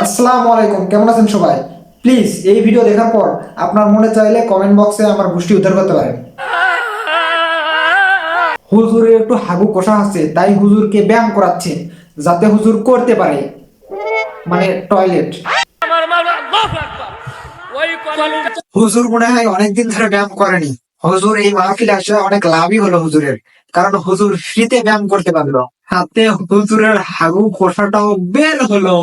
আসসালামু আলাইকুম, কেমন আছেন সবাই? প্লিজ এই ভিডিও দেখার পর আপনার মনে চাইলে কমেন্ট বক্সে আমার গোষ্ঠী উদ্ধার করতে পারেন। হুজুরের একটু হাগু কষা আছে, তাই হুজুরকে ব্যায়াম করাচ্ছে যাতে হুজুর করতে পারে, মানে টয়লেট। হুজুর মনে হয় অনেকদিন ধরে ব্যায়াম করেনি। হুজুর এই মাহফিলে আসলে অনেক লাভই হলো হুজুরের, কারণ হুজুর ফ্রিতে ব্যায়াম করতে পারলো, হাতে হুজুরের হাগু কষাটাও বের হলো।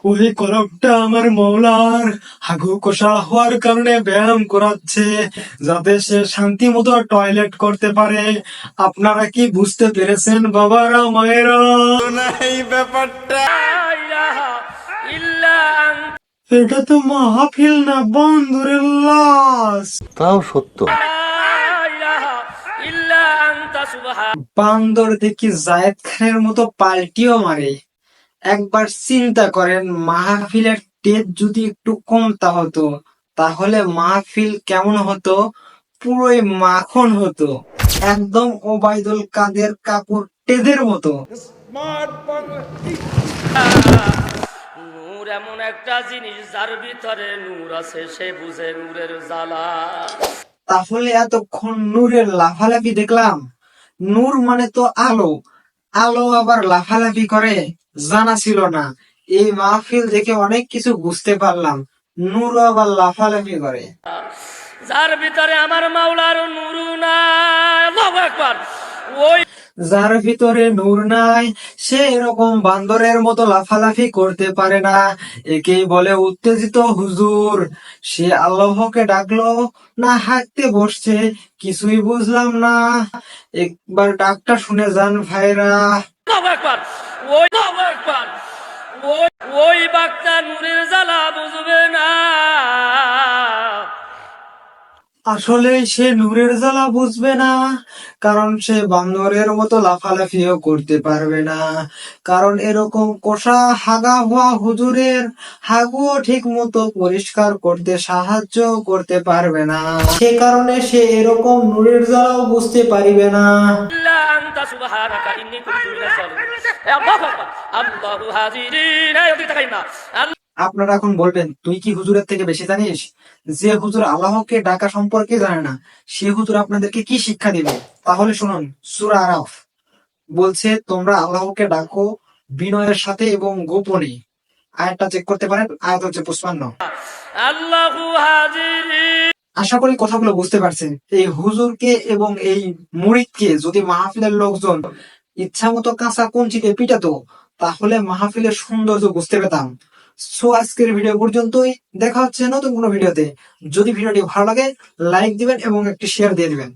ওই কলমটা আমার মৌলার হাগু কষা হওয়ার কারণে ব্যায়াম করাচ্ছে যাতে সে শান্তি মতো টয়লেট করতে পারে। আপনারা কি বুঝতে পেরেছেন বাবারা মায়েরা? এই ব্যাপারটা এটা তো মাহফিল না, বান্দরের লাশ। তাও সত্য। বান্দর দেখি জায়েদ খানের মতো পাল্টিও মারে। একবার চিন্তা করেন, মাহফিলের টেপ যদি একটু কমতা হতো তাহলে মাহফিল কেমন হতো? পুরোই মাখন হতো, একদম ওবায়দুল কাদের কাপুর টেদের মতো। নূর এমন একটা জিনিস যার ভিতরে নূর আছে, সে বুঝে নূরের জ্বালা। তাহলে এতক্ষণ নূরের লাফালাফি দেখলাম। নূর মানে তো আলো, আলো আবার লাফালাফি করে জানা ছিল না। এই মাহফিল দেখে অনেক কিছু বুঝতে পারলাম, নূর আবার লাফালাফি করে। যার ভিতরে আমার মাওলার নূর নাই, আল্লাহু আকবার, ওই যার ভিতরে নূর নাই সে এরকম বান্দরের মতো লাফালাফি করতে পারে না। একেই বলে উত্তেজিত হুজুর। সে আল্লাহকে ডাকলো না হাঁটতে বসছে কিছুই বুঝলাম না। একবার ডাকটা শুনে যান ভাইরা। আল্লাহু আকবার, ওই আল্লাহু আকবার, ওই ওই বাক্তা নূরের জ্বালা বুঝবে না। আসলে সে নূরের জ্বালা বুঝবে না, কারণ সে বান্দরের মতো লাফালাফিও করতে পারবে না। কারণ এরকম কষা হাগা হওয়া হুজুরের হাগুও ঠিক মতো পরিষ্কার করতে সাহায্য করতে পারবে না। সে কারণে সে এরকম নূরের জ্বালাও বুঝতে পারিবে না। ইল্লা আনতা সুবহানাকা ইন্নী কুনতু মিনাজ জালিমিন। আল্লাহু আকবার, আল্লাহু হাজিরিন। এই ওদিকে তাকাই না। আপনারা এখন বলবেন, তুই কি হুজুরের থেকে বেশি জানিস? যে হুজুর আল্লাহকে ডাকা সম্পর্কে জানে না, সে হুজুর আপনাদেরকে কি শিক্ষা দিবে? তাহলে শুনুন, সূরা আরাফ বলছে, তোমরা আল্লাহকে ডাকো বিনয়ের সাথে এবং গোপনে। আয়াতটা চেক করতে পারেন, আয়াত হচ্ছে 55। আল্লাহু হাজিরিন। আশা করি কথাগুলো বুঝতে পারছেন। এই হুজুরকে এবং এই মুরিদকে যদি মাহফিলের লোকজন ইচ্ছা মতো কাঁচা কঞ্চিতে পিটাতো তাহলে মাহফিলের সৌন্দর্য বুঝতে পেতাম। সো আজকের ভিডিও পর্যন্তই, দেখা হচ্ছে নতুন কোনো ভিডিওতে। যদি ভিডিওটি ভালো লাগে লাইক দিবেন এবং একটি শেয়ার দিয়ে দিবেন।